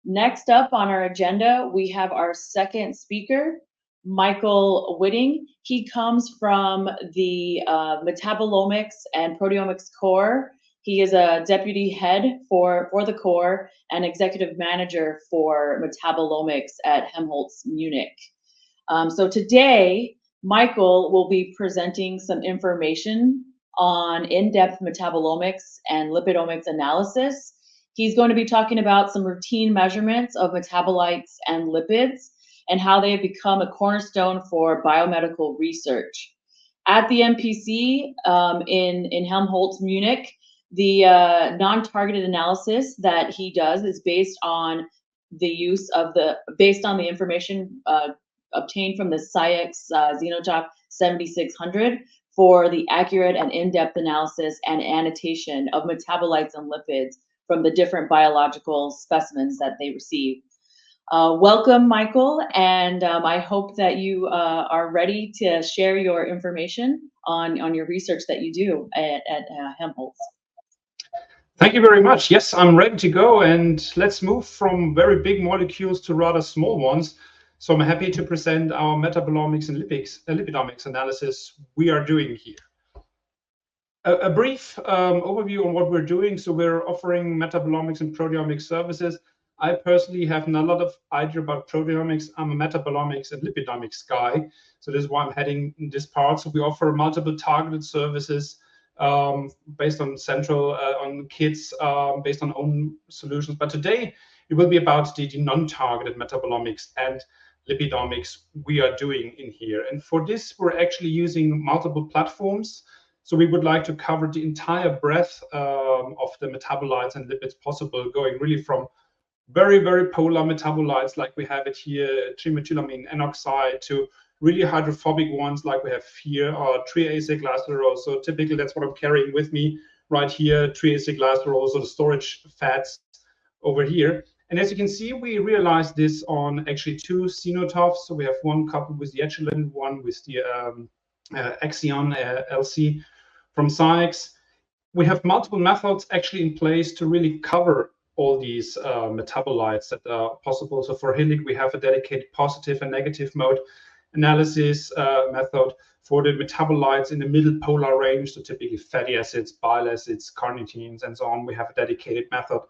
Next up on our agenda, we have our second speaker, Michael Witting. He comes from the Metabolomics and Proteomics core. He is a deputy head for the core and executive manager for Metabolomics at Helmholtz Munich. So today, Michael will be presenting some information on in-depth metabolomics and lipidomics analysis. He's going to be talking about some routine measurements of metabolites and lipids and how they have become a cornerstone for biomedical research. At the MPC in Helmholtz Munich, the non-targeted analysis that he does is based on the use of based on the information obtained from the SCIEX ZenoTOF 7600 for the accurate and in-depth analysis and annotation of metabolites and lipids from the different biological specimens that they receive. Welcome, Michael, and I hope that you are ready to share your information on your research that you do at Helmholtz. Thank you very much. Yes, I'm ready to go, and let's move from very big molecules to rather small ones. So I'm happy to present our metabolomics and lipidomics analysis we are doing here. A brief overview on what we're doing. So we're offering metabolomics and proteomics services. I personally have not a lot of idea about proteomics. I'm a metabolomics and lipidomics guy. So this is why I'm heading in this part. So we offer multiple targeted services based on on kits, based on own solutions. But today it will be about the non-targeted metabolomics and lipidomics we are doing in here. And for this, we're actually using multiple platforms. So we would like to cover the entire breadth of the metabolites and lipids possible, going really from very, very polar metabolites like we have it here, trimethylamine N oxide, to really hydrophobic ones like we have here, or triacylglycerol. So typically that's what I'm carrying with me right here, triacylglycerol, so the storage fats over here. And as you can see, we realized this on actually two ZenoTOFs. So we have one coupled with the echelon, one with the Axion LC from SCIEX. We have multiple methods actually in place to really cover all these metabolites that are possible. So for HILIC, we have a dedicated positive and negative mode analysis method. For the metabolites in the middle polar range, so typically fatty acids, bile acids, carnitines, and so on, we have a dedicated method.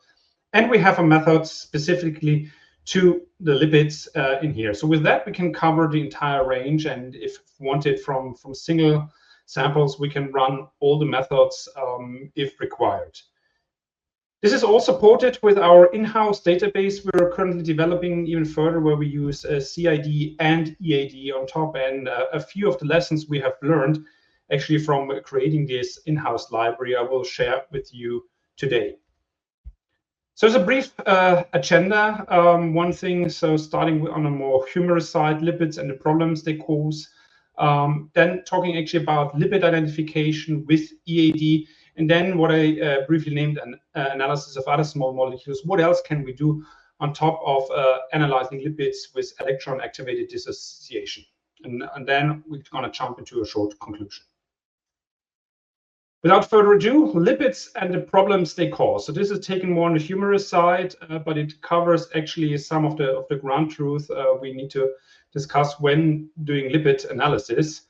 And we have a method specifically to the lipids in here. So with that, we can cover the entire range. And if wanted from single samples, we can run all the methods if required. This is all supported with our in-house database we're currently developing even further, where we use CID and EAD on top, and a few of the lessons we have learned actually from creating this in-house library I will share with you today. So as a brief agenda, one thing, so starting on a more humorous side, lipids and the problems they cause, then talking actually about lipid identification with EAD, and then what I briefly named an analysis of other small molecules. What else can we do on top of analyzing lipids with electron-activated dissociation? And then we're going to jump into a short conclusion. Without further ado, lipids and the problems they cause. So this is taken more on the humorous side, but it covers actually some of the ground truth we need to discuss when doing lipid analysis.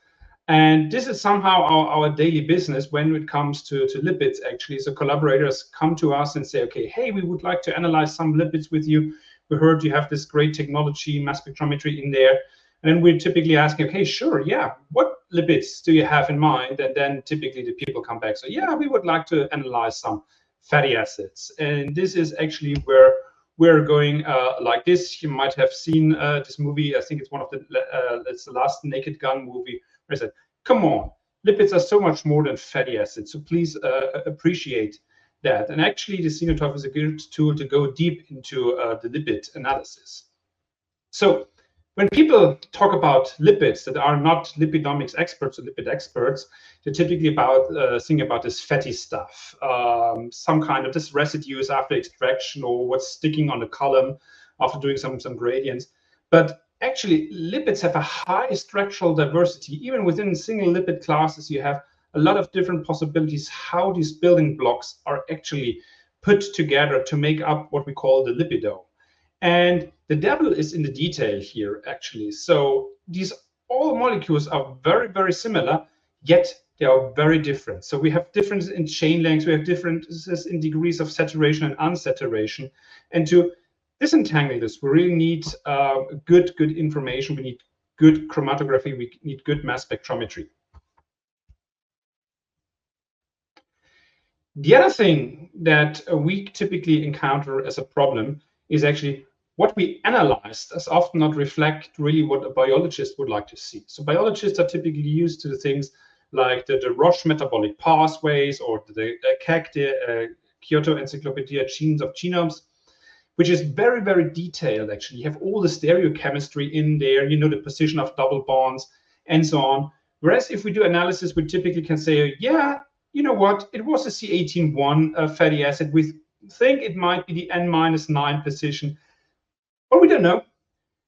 And this is somehow our daily business when it comes to lipids, actually. So collaborators come to us and say, okay, hey, we would like to analyze some lipids with you. We heard you have this great technology, mass spectrometry in there. And then we're typically asking, okay, sure, yeah, what lipids do you have in mind? And then typically the people come back, so yeah, we would like to analyze some fatty acids. And this is actually where we're going like this. You might have seen this movie. I think it's one of it's the last Naked Gun movie. I said, come on, lipids are so much more than fatty acids, so please appreciate that. And actually, the ZenoTOF is a good tool to go deep into the lipid analysis. So when people talk about lipids that are not lipidomics experts or lipid experts, they're typically thinking about this fatty stuff, some kind of this residues after extraction or what's sticking on the column after doing some gradients. But actually, lipids have a high structural diversity. Even within single lipid classes, you have a lot of different possibilities how these building blocks are actually put together to make up what we call the lipido. And the devil is in the detail here, actually. So these all molecules are very, very similar, yet they are very different. So we have differences in chain lengths, we have differences in degrees of saturation and unsaturation. And to disentangle this, we really need good information. We need good chromatography. We need good mass spectrometry. The other thing that we typically encounter as a problem is actually what we analyze does often not reflect really what a biologist would like to see. So biologists are typically used to the things like the Roche metabolic pathways or the CAG, the Kyoto Encyclopedia Genes of Genomes, which is very, very detailed, actually. You have all the stereochemistry in there, you know, the position of double bonds and so on. Whereas if we do analysis, we typically can say, yeah, you know what, it was a C18-1 fatty acid. We think it might be the N-9 position, but we don't know.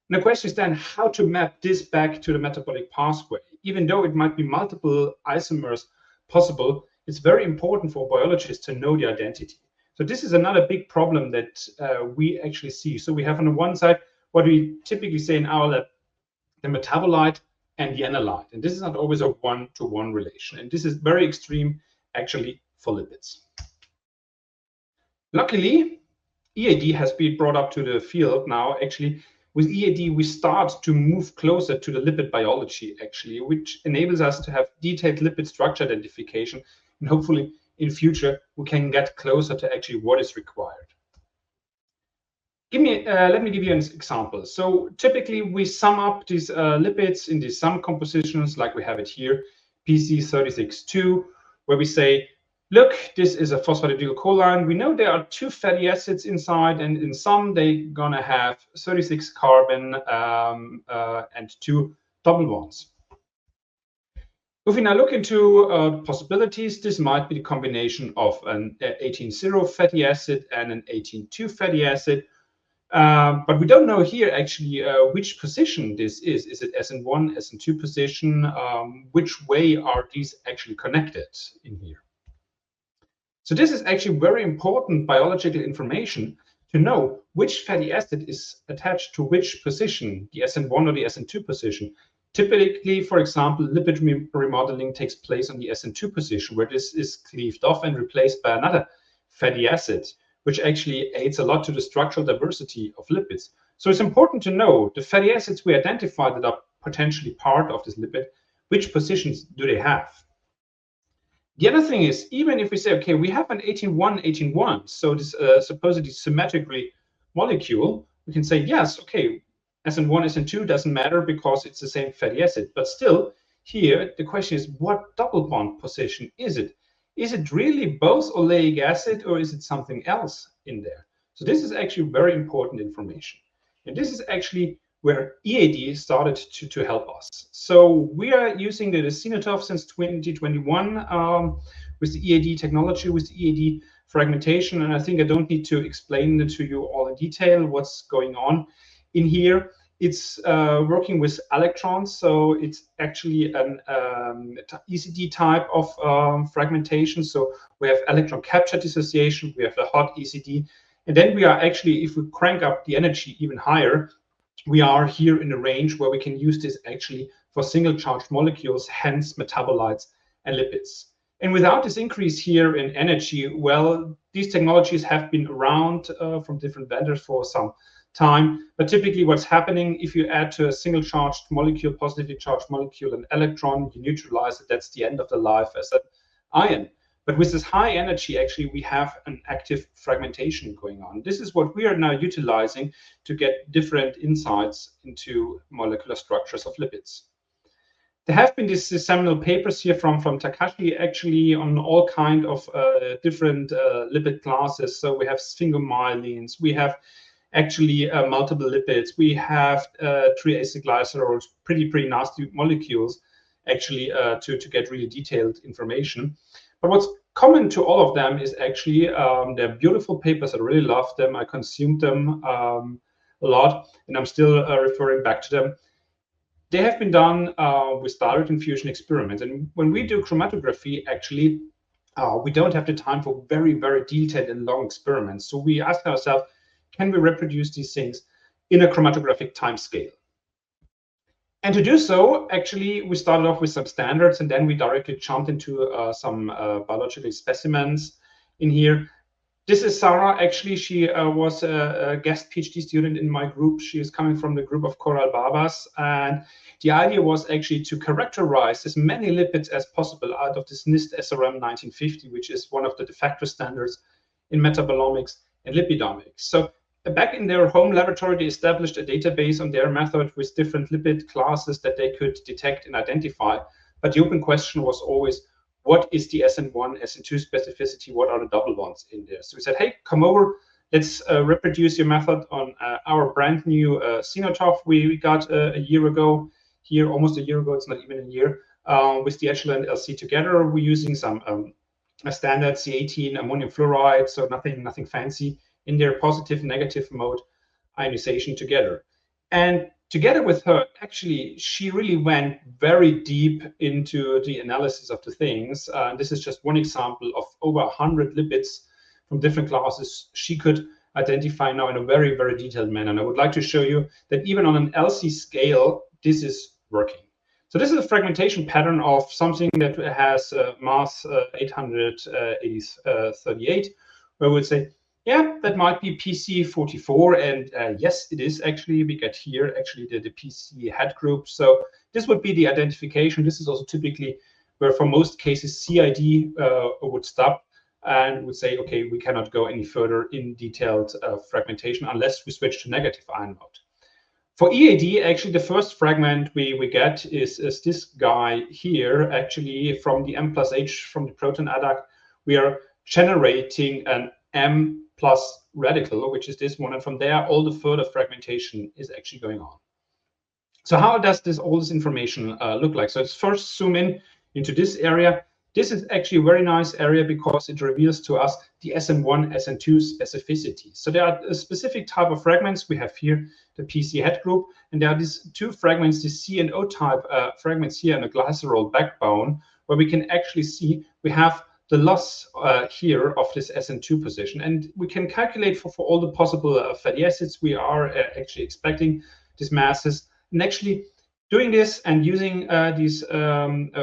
And the question is then how to map this back to the metabolic pathway. Even though it might be multiple isomers possible, it's very important for biologists to know the identity. So this is another big problem that we actually see. So we have on the one side, what we typically say in our lab, the metabolite and the analyte. And this is not always a one-to-one relation. And this is very extreme, actually, for lipids. Luckily, EAD has been brought up to the field now. Actually, with EAD, we start to move closer to the lipid biology, actually, which enables us to have detailed lipid structure identification. And hopefully, in future, we can get closer to actually what is required. Let me give you an example. So typically, we sum up these lipids in these sum compositions, like we have it here, PC36-2, where we say, look, this is a phosphatidylcholine. We know there are 2 fatty acids inside, and in some, they're going to have 36 carbon and 2 double bonds. If we now look into possibilities, this might be the combination of an 18-0 fatty acid and an 18-2 fatty acid. But we don't know here actually which position this is. Is it SN1, SN2 position? Which way are these actually connected in here? So this is actually very important biological information to know which fatty acid is attached to which position, the SN1 or the SN2 position. Typically, for example, lipid remodeling takes place on the SN2 position, where this is cleaved off and replaced by another fatty acid, which actually aids a lot to the structural diversity of lipids. So it's important to know the fatty acids we identified that are potentially part of this lipid, which positions do they have? The other thing is, even if we say, okay, we have an 18-1, 18-1, so this supposedly symmetrically molecule, we can say, yes, okay, SN1, SN2 doesn't matter because it's the same fatty acid. But still, here, the question is, what double bond position is it? Is it really both oleic acid or is it something else in there? So this is actually very important information. And this is actually where EAD started to help us. So we are using the ZenoTOF since 2021 with the EAD technology, with the EAD fragmentation. And I think I don't need to explain it to you all in detail what's going on in here. It's working with electrons, so it's actually an ECD type of fragmentation. So we have electron capture dissociation, we have the hot ECD, and then we are actually, if we crank up the energy even higher, we are here in a range where we can use this actually for single charged molecules, hence metabolites and lipids. And without this increase here in energy, well, these technologies have been around from different vendors for some time, but typically what's happening if you add to a single charged molecule, positively charged molecule, an electron, you neutralize it, that's the end of the life as an ion. But with this high energy, actually, we have an active fragmentation going on. This is what we are now utilizing to get different insights into molecular structures of lipids. There have been these seminal papers here from Takashi, actually, on all kind of different lipid classes. So we have sphingomyelins, we have actually multiple lipids, we have triacylglycerols, pretty nasty molecules, actually, to get really detailed information. But what's common to all of them is actually they're beautiful papers. I really love them. I consumed them a lot, and I'm still referring back to them. They have been done with direct infusion experiments. And when we do chromatography, actually, we don't have the time for very, very detailed and long experiments. So we ask ourselves, can we reproduce these things in a chromatographic time scale? And to do so, actually, we started off with some standards, and then we directly jumped into some biological specimens in here. This is Sarah. Actually, she was a guest PhD student in my group. She is coming from the group of Coral Barbas. And the idea was actually to characterize as many lipids as possible out of this NIST SRM 1950, which is one of the de facto standards in metabolomics and lipidomics. So back in their home laboratory, they established a database on their method with different lipid classes that they could detect and identify. But the open question was always, what is the SN1, SN2 specificity? What are the double bonds in there? So we said, hey, come over. Let's reproduce your method on our brand new ZenoTOF we got a year ago here, almost a year ago. It's not even a year. With the Echelon LC together, we're using some a standard C18 ammonium fluoride, so nothing fancy in their positive, negative mode ionization together. And together with her, actually, she really went very deep into the analysis of the things. This is just one example of over 100 lipids from different classes she could identify now in a very, very detailed manner. And I would like to show you that even on an LC scale, this is working. So this is a fragmentation pattern of something that has mass 838, where we would say, yeah, that might be PC44, and yes, it is actually. We get here actually the PC head group. So this would be the identification. This is also typically where, for most cases, CID would stop and would say, okay, we cannot go any further in detailed fragmentation unless we switch to negative ion mode. For EAD, actually, the first fragment we get is this guy here, actually, from the M+H from the proton adduct. We are generating an M+ radical, which is this one, and from there all the further fragmentation is actually going on. So how does all this information look like? So let's first zoom in into this area. This is actually a very nice area because it reveals to us the SN1, SN2 specificity. So there are a specific type of fragments. We have here the PC head group, and there are these two fragments, the C and O type fragments here in a glycerol backbone, where we can actually see we have the loss here of this SN2 position. And we can calculate for all the possible fatty acids we are actually expecting these masses. And actually doing this and using these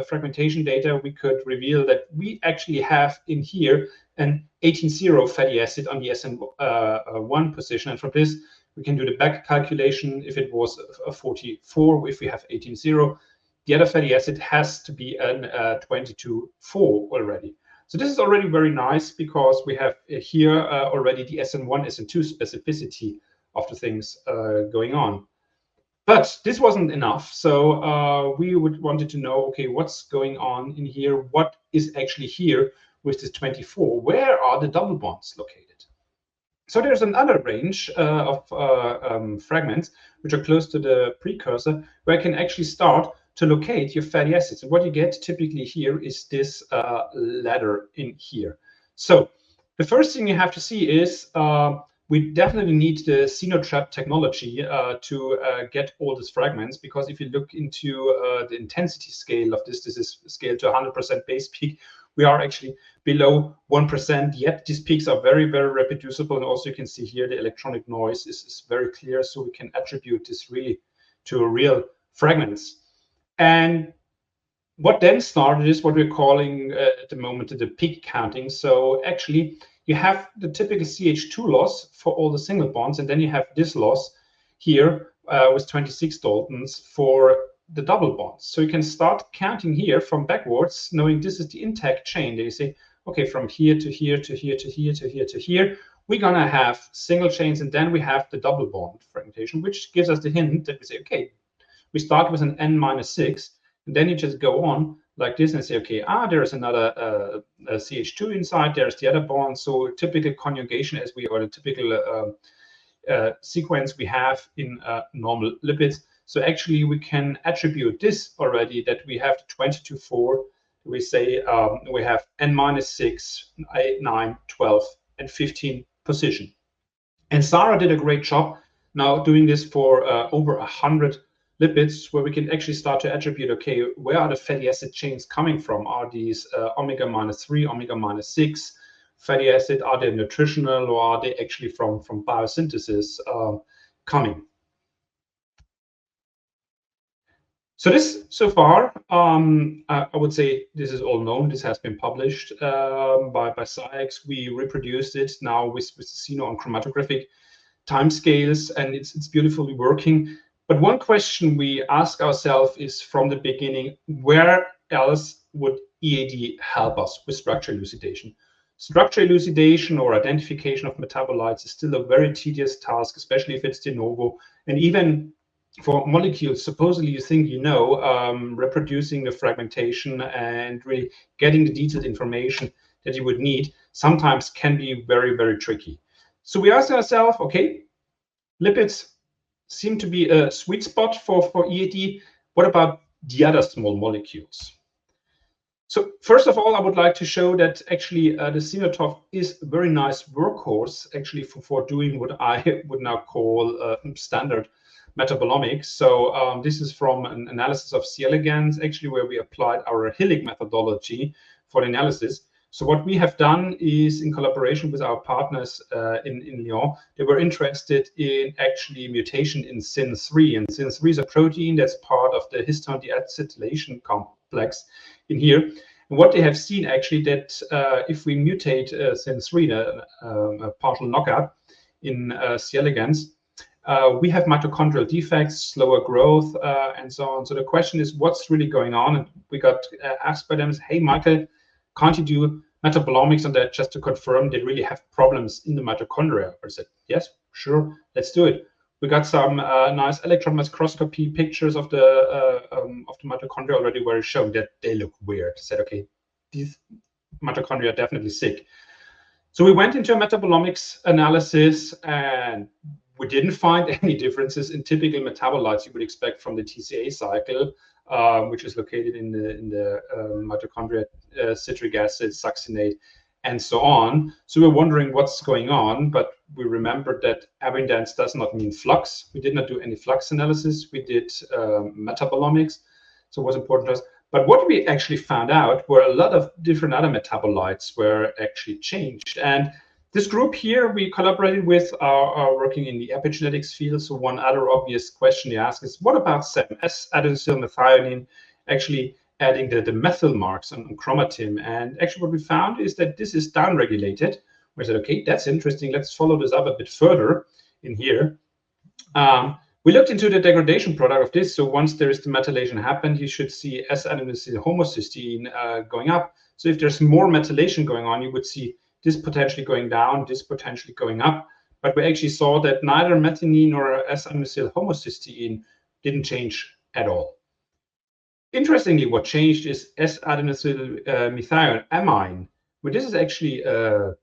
fragmentation data, we could reveal that we actually have in here an 18,0 fatty acid on the SN1 position. And from this, we can do the back calculation. If it was a 44, if we have 18,0, the other fatty acid has to be an 22,4 already. So this is already very nice because we have here already the SN1, SN2 specificity of the things going on. But this wasn't enough. So we wanted to know, okay, what's going on in here? What is actually here with this 24? Where are the double bonds located? So there's another range of fragments which are close to the precursor, where I can actually start to locate your fatty acids. And what you get typically here is this ladder in here. So the first thing you have to see is we definitely need the Zeno-trap technology to get all these fragments, because if you look into the intensity scale of this is scaled to 100% base peak. We are actually below 1%, yet these peaks are very, very reproducible. And also you can see here the electronic noise is very clear, so we can attribute this really to real fragments. And what then started is what we're calling at the moment the peak counting. So actually, you have the typical CH2 loss for all the single bonds, and then you have this loss here with 26 Daltons for the double bonds. So you can start counting here from backwards, knowing this is the intact chain. Then you say, okay, from here to here to here to here to here to here, we're gonna have single chains, and then we have the double bond fragmentation, which gives us the hint that we say, okay, we start with an N-6, and then you just go on like this and say, okay, there's another CH2 inside, there's the other bond. So typical conjugation as we, or the typical sequence we have in normal lipids. So actually we can attribute this already, that we have 22,4. We say we have N-6, 8, 9, 12, and 15 position. And Sarah did a great job now doing this for over 100 lipids, where we can actually start to attribute, okay, where are the fatty acid chains coming from? Are these omega -3, omega -6, fatty acid? Are they nutritional, or are they actually from biosynthesis coming? So this, so far, I would say this is all known. This has been published by SCIEX. We reproduced it now with Zeno on chromatographic timescales, and it's beautifully working. But one question we ask ourselves is, from the beginning, where else would EAD help us with structure elucidation? Structure elucidation or identification of metabolites is still a very tedious task, especially if it's de novo. And even for molecules, supposedly you think you know, reproducing the fragmentation and really getting the detailed information that you would need sometimes can be very, very tricky. So we asked ourselves, okay, lipids seem to be a sweet spot for EAD. What about the other small molecules? So first of all, I would like to show that actually the ZenoTOF is a very nice workhorse actually for doing what I would now call standard metabolomics. So this is from an analysis of C. elegans, actually, where we applied our Hillig methodology for the analysis. So what we have done is, in collaboration with our partners in Lyon, they were interested in actually mutation in SYN3. And SYN3 is a protein that's part of the histone deacetylation complex in here. And what they have seen actually that if we mutate SYN3, a partial knockout in C. elegans, we have mitochondrial defects, slower growth, and so on. So the question is, what's really going on? And we got asked by them, hey, Michael, can't you do metabolomics on that just to confirm they really have problems in the mitochondria? I said, yes, sure, let's do it. We got some nice electron microscopy pictures of the mitochondria already, where it showed that they look weird. I said, okay, these mitochondria are definitely sick. So we went into a metabolomics analysis, and we didn't find any differences in typical metabolites you would expect from the TCA cycle, which is located in the mitochondria, citric acid, succinate, and so on. So we're wondering what's going on, but we remembered that abundance does not mean flux. We did not do any flux analysis. We did metabolomics, so it was important to us. But what we actually found out were a lot of different other metabolites were actually changed. And this group here we collaborated with are working in the epigenetics field. So one other obvious question they ask is, what about SEM, S-adenosylmethionine, actually adding the methyl marks on chromatin? And actually what we found is that this is downregulated. We said, okay, that's interesting. Let's follow this up a bit further in here. We looked into the degradation product of this. So once there is the methylation happened, you should see S-adenosylhomocysteine going up. So if there's more methylation going on, you would see this potentially going down, this potentially going up. But we actually saw that neither methionine nor S-adenosylhomocysteine didn't change at all. Interestingly, what changed is S-adenosylmethionamine. Well, this is actually a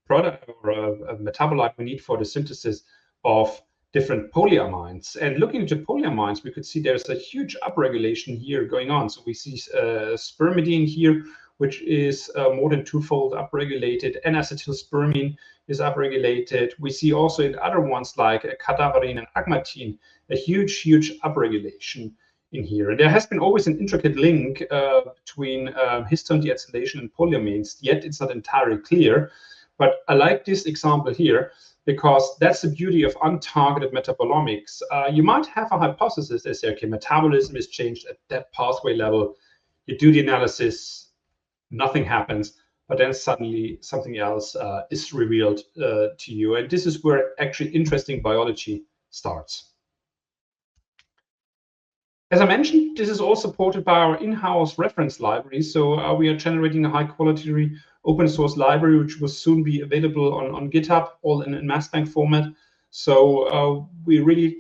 product or a metabolite we need for the synthesis of different polyamines. And looking into polyamines, we could see there's a huge upregulation here going on. So we see spermidine here, which is more than twofold upregulated. N-acetylspermine is upregulated. We see also in other ones like cadaverine and agmatine, a huge upregulation in here. And there has been always an intricate link between histone deacetylation and polyamines, yet it's not entirely clear. But I like this example here because that's the beauty of untargeted metabolomics. You might have a hypothesis that says, okay, metabolism is changed at that pathway level. You do the analysis, nothing happens, but then suddenly something else is revealed to you. And this is where actually interesting biology starts. As I mentioned, this is all supported by our in-house reference library. So we are generating a high-quality open source library, which will soon be available on GitHub, all in mass bank format. So we really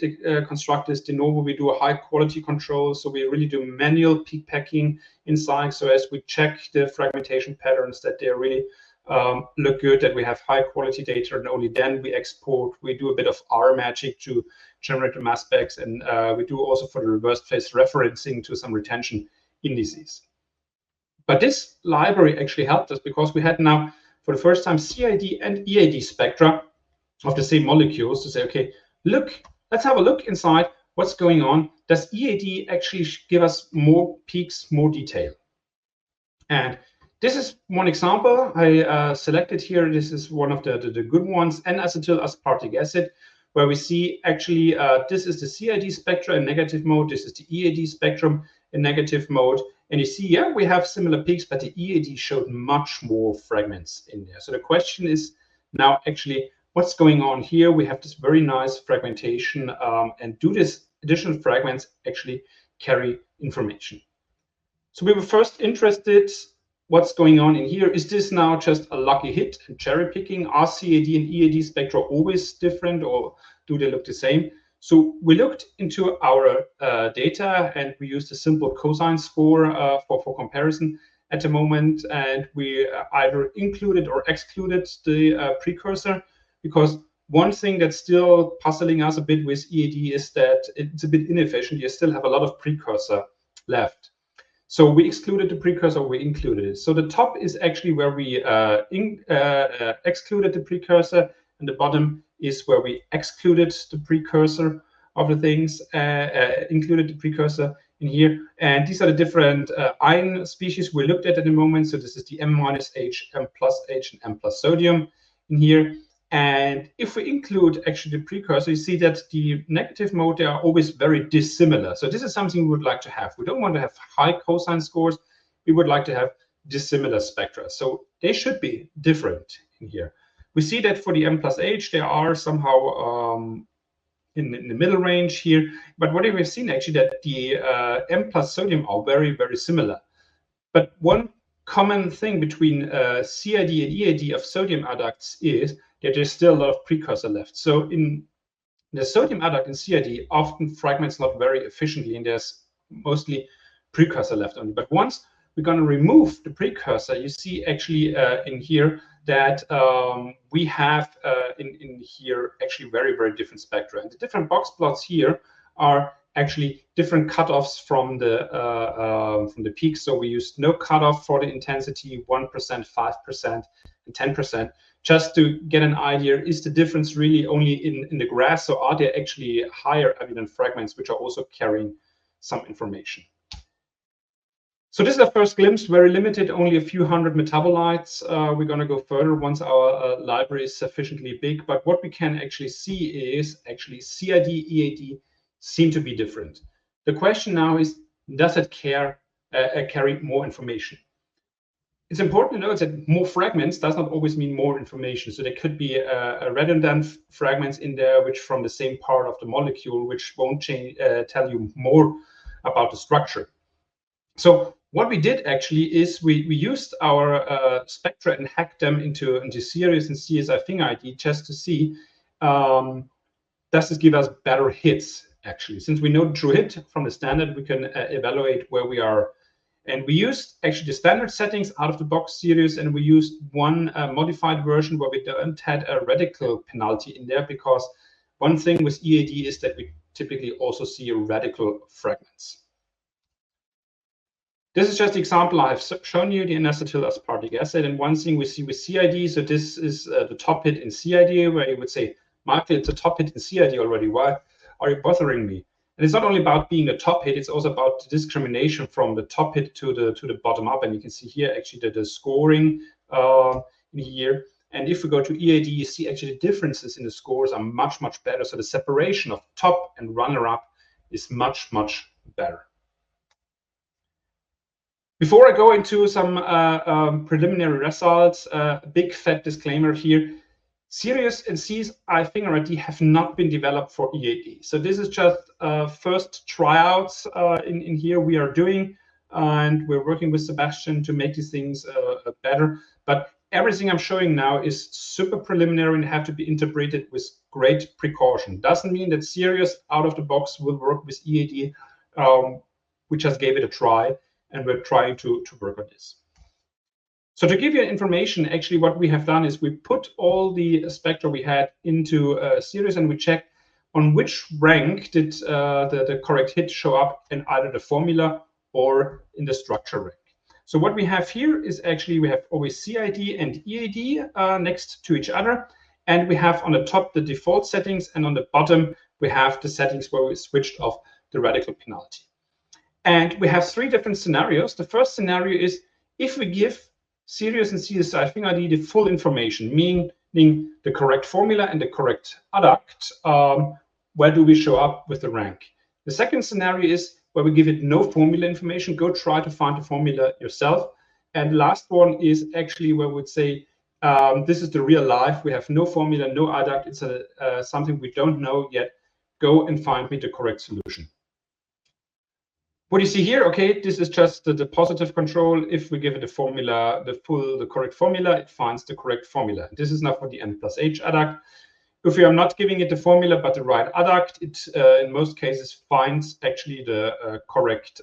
construct this de novo. We do a high-quality control. So we really do manual peak packing in SCIEX. So as we check the fragmentation patterns, that they really look good, that we have high-quality data, and only then we export. We do a bit of R magic to generate the mass specs, and we do also for the reverse place referencing to some retention indices. But this library actually helped us because we had now, for the first time, CID and EAD spectra of the same molecules to say, okay, look, let's have a look inside what's going on. Does EAD actually give us more peaks, more detail? And This is one example I selected here. This is one of the good ones, N-acetyl aspartic acid, where we see actually this is the CID spectra in negative mode. This is the EAD spectrum in negative mode. And you see, yeah, we have similar peaks, but the EAD showed much more fragments in there. So the question is now actually, what's going on here? We have this very nice fragmentation, and do these additional fragments actually carry information? So we were first interested, what's going on in here? Is this now just a lucky hit and cherry picking? Are CAD and EAD spectra always different, or do they look the same? So we looked into our data, and we used a simple cosine score for comparison at the moment, and we either included or excluded the precursor, because one thing that's still puzzling us a bit with EAD is that it's a bit inefficient. You still have a lot of precursor left. So we excluded the precursor, we included it. So the top is actually where we excluded the precursor, and the bottom is where we excluded the precursor of the things, included the precursor in here. And these are the different ion species we looked at the moment. So this is the M-H, M+H, and M+ sodium in here. And if we include actually the precursor, you see that the negative mode, they are always very dissimilar. So this is something we would like to have. We don't want to have high cosine scores. We would like to have dissimilar spectra. So they should be different in here. We see that for the M+H, they are somehow in the middle range here. But what we've seen actually that the M+ sodium are very, very similar. But one common thing between CID and EAD of sodium adducts is that there's still a lot of precursor left. So in the sodium adduct in CID, often fragments not very efficiently, and there's mostly precursor left only. But once we're going to remove the precursor, you see actually in here that we have in here actually very, very different spectra. And the different box plots here are actually different cutoffs from the peaks. So we used no cutoff for the intensity, 1%, 5%, and 10%, just to get an idea, is the difference really only in the graphs, or are there actually higher evident fragments which are also carrying some information? So this is the first glimpse, very limited, only a few hundred metabolites. We're going to go further once our library is sufficiently big. But what we can actually see is actually CID, EAD seem to be different. The question now is, does it carry more information? It's important to note that more fragments does not always mean more information. So there could be redundant fragments in there, which from the same part of the molecule, which won't tell you more about the structure. So what we did actually is we used our spectra and hacked them into series and CSI finger ID just to see, does this give us better hits actually? Since we know true hit from the standard, we can evaluate where we are. And we used actually the standard settings out of the box series, and we used one modified version where we don't had a radical penalty in there, because one thing with EAD is that we typically also see radical fragments. This is just the example I've shown you, the N-acetyl aspartic acid. And one thing we see with CID, so this is the top hit in CID, where you would say, Michael, it's a top hit in CID already. Why are you bothering me? And it's not only about being a top hit, it's also about the discrimination from the top hit to the bottom up. And you can see here actually the scoring in here. And if we go to EAD, you see actually the differences in the scores are much, much better. So the separation of top and runner-up is much, much better. Before I go into some preliminary results, a big fat disclaimer here. Sirius and CSI finger ID have not been developed for EAD. So this is just first tryouts in here we are doing, and we're working with Sebastian to make these things better. But everything I'm showing now is super preliminary and have to be interpreted with great precaution. Doesn't mean that Sirius out of the box will work with EAD. We just gave it a try, and we're trying to work on this. So to give you information, actually what we have done is we put all the spectra we had into a series, and we checked on which rank did the correct hit show up in either the formula or in the structure rank. So what we have here is actually we have always CID and EAD next to each other, and we have on the top the default settings, and on the bottom we have the settings where we switched off the radical penalty. And we have three different scenarios. The first scenario is if we give Sirius and CSI finger ID the full information, meaning the correct formula and the correct adduct. Where do we show up with the rank? The second scenario is where we give it no formula information. Go try to find the formula yourself. And the last one is actually where we would say, this is the real life. We have no formula, no adduct. It's something we don't know yet. Go and find me the correct solution. What you see here, okay, this is just the positive control. If we give it a formula, the correct formula, it finds the correct formula. This is now for the n+h adduct. If we are not giving it the formula but the right adduct, it in most cases finds actually the correct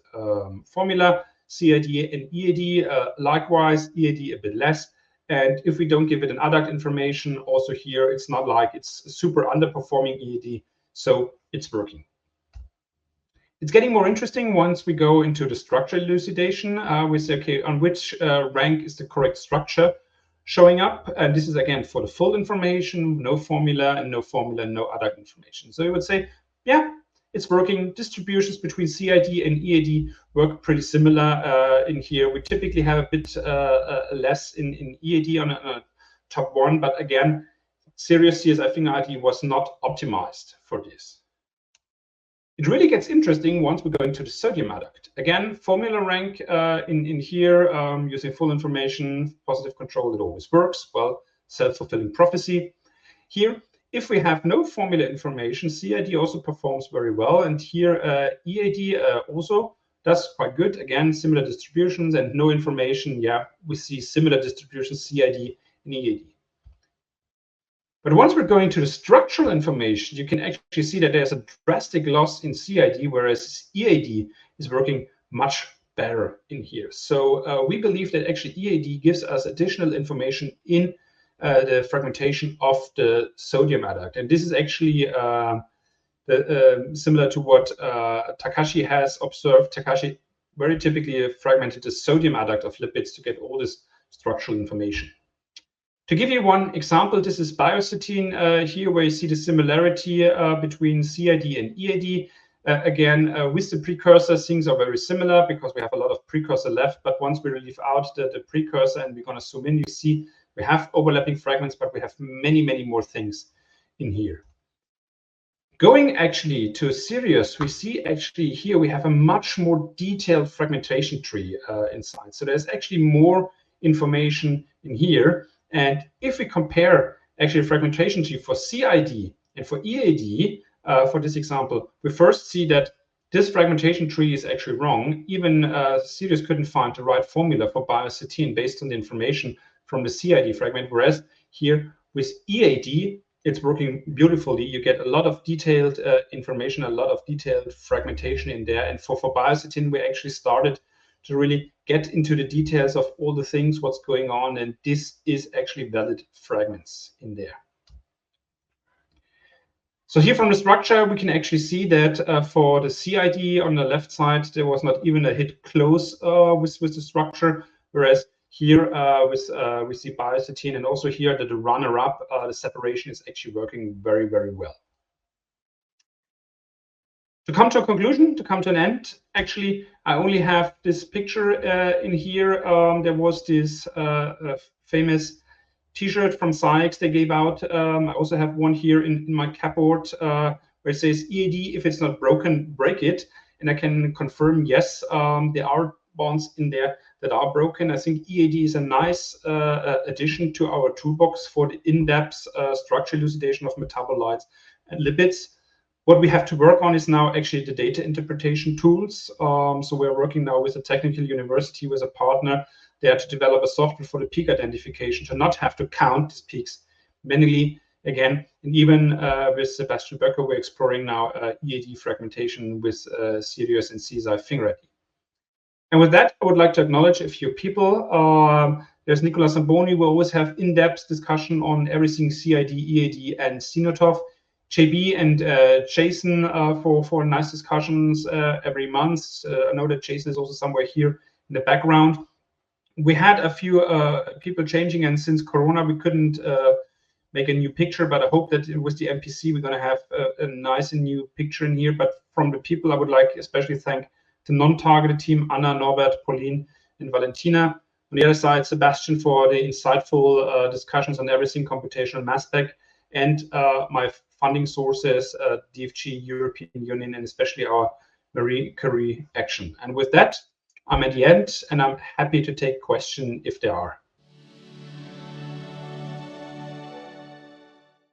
formula. CID and EAD, likewise, EAD a bit less. And if we don't give it an adduct information, also here, it's not like it's super underperforming EAD, so it's working. It's getting more interesting once we go into the structure elucidation. We say, okay, on which rank is the correct structure showing up? And this is, again, for the full information, no formula, and no adduct information. So you would say, yeah, it's working. Distributions between CID and EAD work pretty similar in here. We typically have a bit less in EAD on a top one, but again, Sirius CSI finger ID was not optimized for this. It really gets interesting once we go into the sodium adduct. Again, formula rank in here, using full information, positive control, it always works. Well, self-fulfilling prophecy. Here, if we have no formula information, CID also performs very well. And here, EAD also does quite good. Again, similar distributions and no information. Yeah, we see similar distributions, CID and EAD. But once we're going to the structural information, you can actually see that there's a drastic loss in CID, whereas EAD is working much better in here. So we believe that actually EAD gives us additional information in the fragmentation of the sodium adduct. And this is actually similar to what Takashi has observed. Takashi very typically fragmented the sodium adduct of lipids to get all this structural information. To give you one example, this is biostatine here, where you see the similarity between CID and EAD. Again, with the precursor, things are very similar because we have a lot of precursor left. But once we leave out the precursor and we're going to zoom in, you see we have overlapping fragments, but we have many, many more things in here. Going actually to Sirius, we see actually here we have a much more detailed fragmentation tree inside. So there's actually more information in here. And if we compare actually fragmentation tree for CID and for EAD, for this example, we first see that this fragmentation tree is actually wrong. Even Sirius couldn't find the right formula for biostatine based on the information from the CID fragment, whereas here with EAD, it's working beautifully. You get a lot of detailed information, a lot of detailed fragmentation in there. And for biostatine, we actually started to really get into the details of all the things, what's going on, and this is actually valid fragments in there. So here from the structure, we can actually see that for the CID on the left side, there was not even a hit close with the structure, whereas here we see biostatine, and also here that the runner-up, the separation is actually working very, very well. To come to a conclusion, to come to an end, actually, I only have this picture in here. There was this famous T-shirt from SCIEX they gave out. I also have one here in my cupboard where it says, EAD, if it's not broken, break it. And I can confirm, yes, there are bonds in there that are broken. I think EAD is a nice addition to our toolbox for the in-depth structural elucidation of metabolites and lipids. What we have to work on is now actually the data interpretation tools. So we're working now with a technical university, with a partner there, to develop a software for the peak identification, to not have to count these peaks manually again. And even with Sebastian Böcker, we're exploring now EAD fragmentation with Sirius and CSI finger ID. And with that, I would like to acknowledge a few people. There's Nicola Zamboni. We always have in-depth discussion on everything CID, EAD, and ZenoTOF. JB and Jason for nice discussions every month. I know that Jason is also somewhere here in the background. We had a few people changing, and since Corona, we couldn't make a new picture, but I hope that with the MPC, we're going to have a nice and new picture in here. But from the people, I would like especially thank the non-targeted team, Anna, Norbert, Pauline, and Valentina, On the other side, Sebastian for the insightful discussions on everything computational mass spec, and my funding sources, DFG, European Union, and especially our Marie Curie Action. And with that, I'm at the end, and I'm happy to take questions if there are.